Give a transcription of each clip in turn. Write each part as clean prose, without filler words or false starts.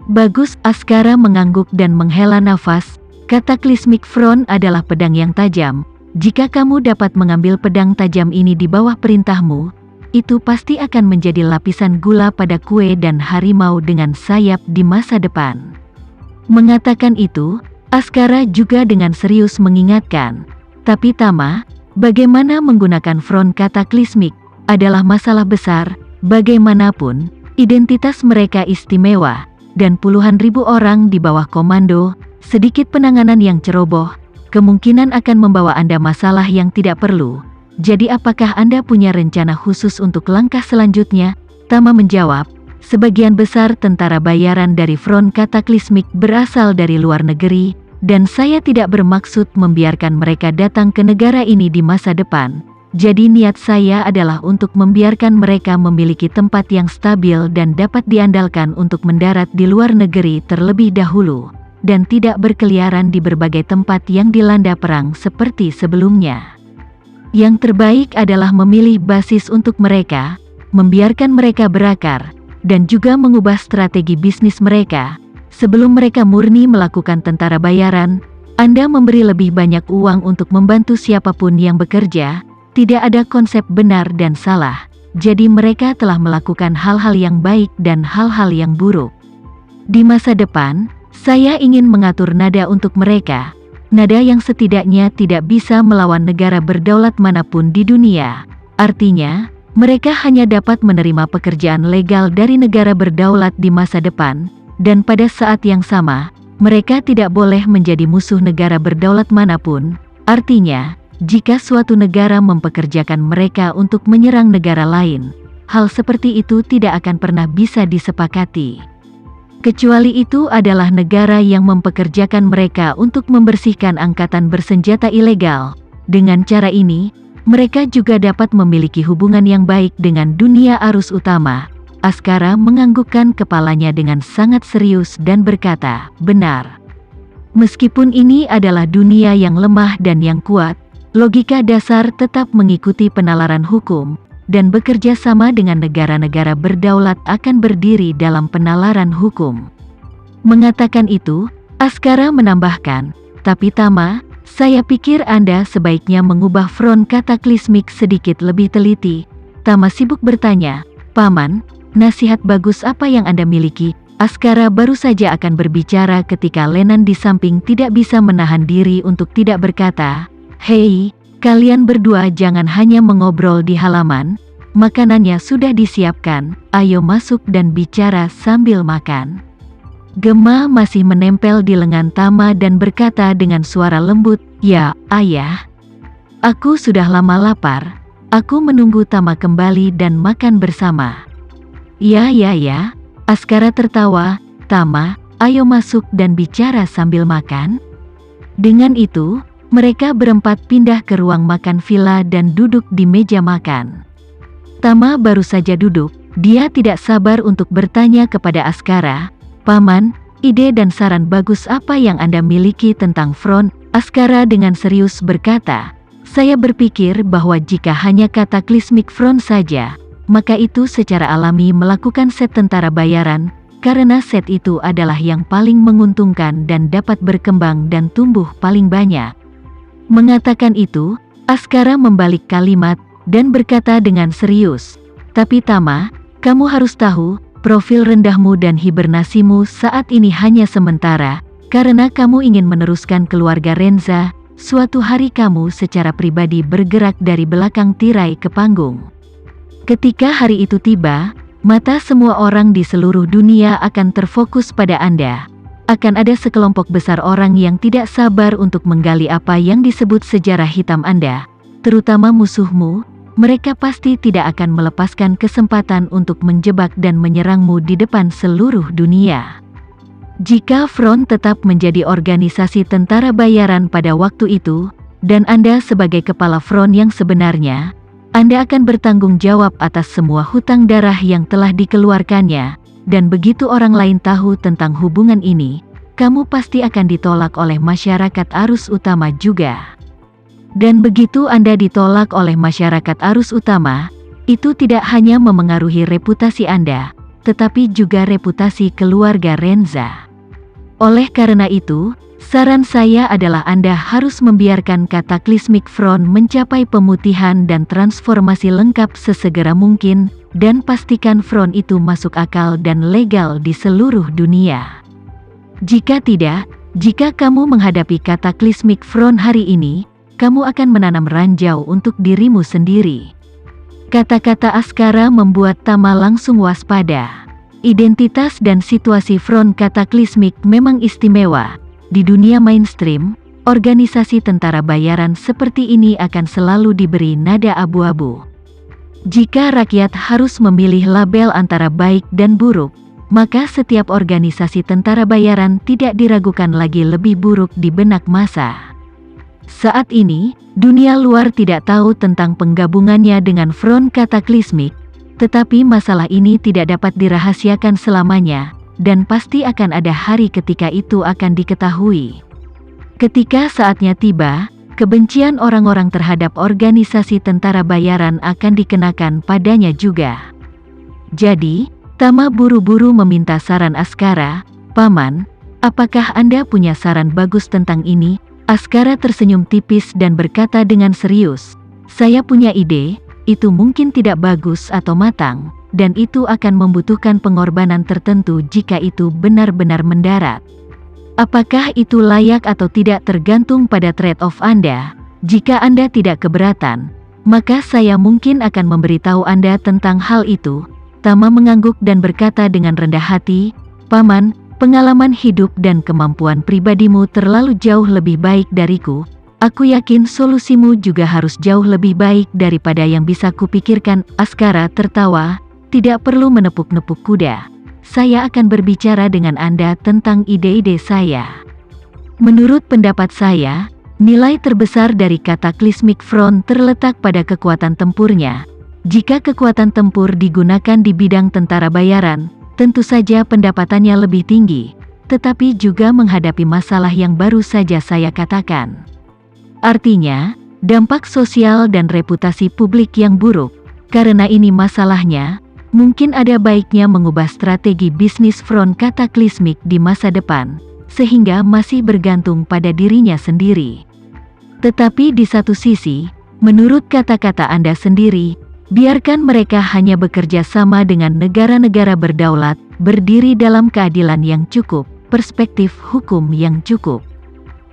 Bagus, Askara mengangguk dan menghela nafas. Cataclysmic Front adalah pedang yang tajam. Jika kamu dapat mengambil pedang tajam ini di bawah perintahmu, itu pasti akan menjadi lapisan gula pada kue dan harimau dengan sayap di masa depan. Mengatakan itu, Askara juga dengan serius mengingatkan, tapi Tama, bagaimana menggunakan front Cataclysmic adalah masalah besar. Bagaimanapun, identitas mereka istimewa, dan puluhan ribu orang di bawah komando, sedikit penanganan yang ceroboh, kemungkinan akan membawa Anda masalah yang tidak perlu. Jadi apakah Anda punya rencana khusus untuk langkah selanjutnya? Tama menjawab, sebagian besar tentara bayaran dari front Cataclysmic berasal dari luar negeri, dan saya tidak bermaksud membiarkan mereka datang ke negara ini di masa depan. Jadi niat saya adalah untuk membiarkan mereka memiliki tempat yang stabil dan dapat diandalkan untuk mendarat di luar negeri terlebih dahulu, dan tidak berkeliaran di berbagai tempat yang dilanda perang seperti sebelumnya. Yang terbaik adalah memilih basis untuk mereka, membiarkan mereka berakar, dan juga mengubah strategi bisnis mereka. Sebelum mereka murni melakukan tentara bayaran, Anda memberi lebih banyak uang untuk membantu siapapun yang bekerja. Tidak ada konsep benar dan salah, jadi mereka telah melakukan hal-hal yang baik dan hal-hal yang buruk. Di masa depan, saya ingin mengatur nada untuk mereka, nada yang setidaknya tidak bisa melawan negara berdaulat manapun di dunia. Artinya, mereka hanya dapat menerima pekerjaan legal dari negara berdaulat di masa depan, dan pada saat yang sama, mereka tidak boleh menjadi musuh negara berdaulat manapun. Artinya, jika suatu negara mempekerjakan mereka untuk menyerang negara lain, hal seperti itu tidak akan pernah bisa disepakati. Kecuali itu adalah negara yang mempekerjakan mereka untuk membersihkan angkatan bersenjata ilegal. Dengan cara ini, mereka juga dapat memiliki hubungan yang baik dengan dunia arus utama. Askara menganggukkan kepalanya dengan sangat serius dan berkata, benar. Meskipun ini adalah dunia yang lemah dan yang kuat, logika dasar tetap mengikuti penalaran hukum, dan bekerja sama dengan negara-negara berdaulat akan berdiri dalam penalaran hukum. Mengatakan itu, Askara menambahkan, tapi Tama, saya pikir Anda sebaiknya mengubah front Cataclysmic sedikit lebih teliti. Tama sibuk bertanya, Paman, nasihat bagus apa yang Anda miliki? Askara baru saja akan berbicara ketika Lenan di samping tidak bisa menahan diri untuk tidak berkata, hei, kalian berdua jangan hanya mengobrol di halaman, makanannya sudah disiapkan, ayo masuk dan bicara sambil makan. Gema masih menempel di lengan Tama dan berkata dengan suara lembut, ya, ayah. Aku sudah lama lapar, aku menunggu Tama kembali dan makan bersama. Ya, Askara tertawa, Tama, ayo masuk dan bicara sambil makan. Dengan itu, mereka berempat pindah ke ruang makan villa dan duduk di meja makan. Tama baru saja duduk, dia tidak sabar untuk bertanya kepada Askara, Paman, ide dan saran bagus apa yang Anda miliki tentang front? Askara dengan serius berkata, saya berpikir bahwa jika hanya Cataclysmic Front saja, maka itu secara alami melakukan set tentara bayaran, karena set itu adalah yang paling menguntungkan dan dapat berkembang dan tumbuh paling banyak. Mengatakan itu, Askara membalik kalimat, dan berkata dengan serius, tapi Tama, kamu harus tahu, profil rendahmu dan hibernasimu saat ini hanya sementara, karena kamu ingin meneruskan keluarga Renza, suatu hari kamu secara pribadi bergerak dari belakang tirai ke panggung. Ketika hari itu tiba, mata semua orang di seluruh dunia akan terfokus pada Anda. Akan ada sekelompok besar orang yang tidak sabar untuk menggali apa yang disebut sejarah hitam Anda, terutama musuhmu. Mereka pasti tidak akan melepaskan kesempatan untuk menjebak dan menyerangmu di depan seluruh dunia. Jika Front tetap menjadi organisasi tentara bayaran pada waktu itu, dan Anda sebagai kepala Front yang sebenarnya, Anda akan bertanggung jawab atas semua hutang darah yang telah dikeluarkannya. Dan begitu orang lain tahu tentang hubungan ini, kamu pasti akan ditolak oleh masyarakat arus utama juga. Dan begitu Anda ditolak oleh masyarakat arus utama, itu tidak hanya memengaruhi reputasi Anda, tetapi juga reputasi keluarga Renza. Oleh karena itu, saran saya adalah Anda harus membiarkan Cataclysmic Front mencapai pemutihan dan transformasi lengkap sesegera mungkin, dan pastikan front itu masuk akal dan legal di seluruh dunia. Jika tidak, jika kamu menghadapi Cataclysmic Front hari ini, kamu akan menanam ranjau untuk dirimu sendiri. Kata-kata Askara membuat Tama langsung waspada. Identitas dan situasi front Cataclysmic memang istimewa. Di dunia mainstream, organisasi tentara bayaran seperti ini akan selalu diberi nada abu-abu. Jika rakyat harus memilih label antara baik dan buruk, maka setiap organisasi tentara bayaran tidak diragukan lagi lebih buruk di benak massa. Saat ini, dunia luar tidak tahu tentang penggabungannya dengan front Cataclysmic, tetapi masalah ini tidak dapat dirahasiakan selamanya, dan pasti akan ada hari ketika itu akan diketahui. Ketika saatnya tiba, kebencian orang-orang terhadap organisasi tentara bayaran akan dikenakan padanya juga. Jadi, Tama buru-buru meminta saran Askara. "Paman, apakah Anda punya saran bagus tentang ini?" Askara tersenyum tipis dan berkata dengan serius, "Saya punya ide. Itu mungkin tidak bagus atau matang, dan itu akan membutuhkan pengorbanan tertentu jika itu benar-benar mendarat. Apakah itu layak atau tidak tergantung pada trade-off Anda. Jika Anda tidak keberatan, maka saya mungkin akan memberitahu Anda tentang hal itu." Tama mengangguk dan berkata dengan rendah hati, "Paman, pengalaman hidup dan kemampuan pribadimu terlalu jauh lebih baik dariku. Aku yakin solusimu juga harus jauh lebih baik daripada yang bisa kupikirkan." Askara tertawa, "Tidak perlu menepuk-nepuk kuda. Saya akan berbicara dengan Anda tentang ide-ide saya. Menurut pendapat saya, nilai terbesar dari Cataclysmic Front terletak pada kekuatan tempurnya. Jika kekuatan tempur digunakan di bidang tentara bayaran, tentu saja pendapatannya lebih tinggi, tetapi juga menghadapi masalah yang baru saja saya katakan. Artinya, dampak sosial dan reputasi publik yang buruk. Karena ini masalahnya, mungkin ada baiknya mengubah strategi bisnis front Cataclysmic di masa depan, sehingga masih bergantung pada dirinya sendiri. Tetapi di satu sisi, menurut kata-kata Anda sendiri, biarkan mereka hanya bekerja sama dengan negara-negara berdaulat, berdiri dalam keadilan yang cukup, perspektif hukum yang cukup.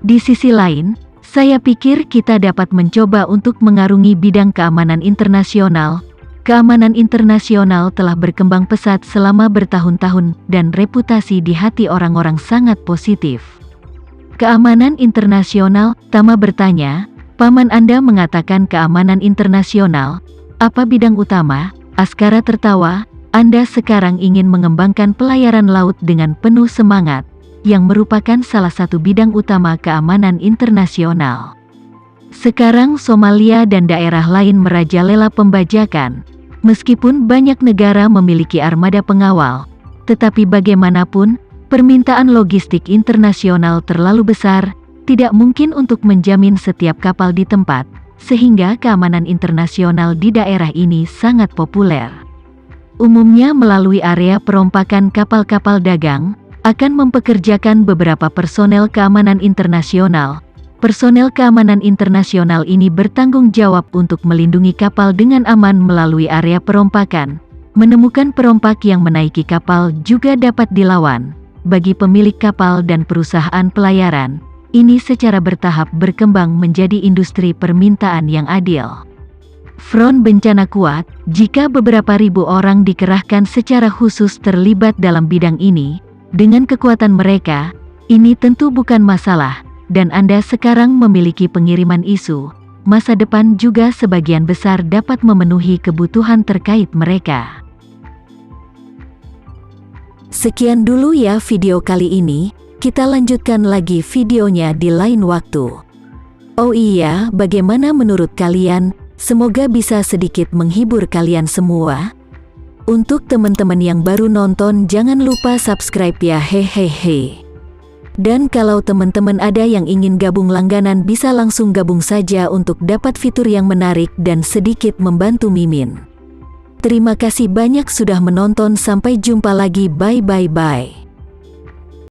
Di sisi lain, saya pikir kita dapat mencoba untuk mengarungi bidang keamanan internasional. Keamanan internasional telah berkembang pesat selama bertahun-tahun dan reputasi di hati orang-orang sangat positif. Keamanan internasional, Tama bertanya, "Paman Anda mengatakan keamanan internasional, apa bidang utama?" Askara tertawa, "Anda sekarang ingin mengembangkan pelayaran laut dengan penuh semangat, yang merupakan salah satu bidang utama keamanan internasional. Sekarang Somalia dan daerah lain merajalela pembajakan. Meskipun banyak negara memiliki armada pengawal, tetapi bagaimanapun, permintaan logistik internasional terlalu besar, tidak mungkin untuk menjamin setiap kapal di tempat, sehingga keamanan internasional di daerah ini sangat populer. Umumnya melalui area perompakan kapal-kapal dagang, akan mempekerjakan beberapa personel keamanan internasional. Personel keamanan internasional ini bertanggung jawab untuk melindungi kapal dengan aman melalui area perompakan. Menemukan perompak yang menaiki kapal juga dapat dilawan. Bagi pemilik kapal dan perusahaan pelayaran, ini secara bertahap berkembang menjadi industri permintaan yang adil. Front bencana kuat, jika beberapa ribu orang dikerahkan secara khusus terlibat dalam bidang ini. Dengan kekuatan mereka, ini tentu bukan masalah, dan Anda sekarang memiliki pengiriman isu. Masa depan juga sebagian besar dapat memenuhi kebutuhan terkait mereka. Sekian dulu ya video kali ini, kita lanjutkan lagi videonya di lain waktu. Oh iya, bagaimana menurut kalian? Semoga bisa sedikit menghibur kalian semua. Untuk teman-teman yang baru nonton, jangan lupa subscribe ya, hehehe. Dan kalau teman-teman ada yang ingin gabung langganan, bisa langsung gabung saja untuk dapat fitur yang menarik dan sedikit membantu Mimin. Terima kasih banyak sudah menonton, sampai jumpa lagi, bye bye bye.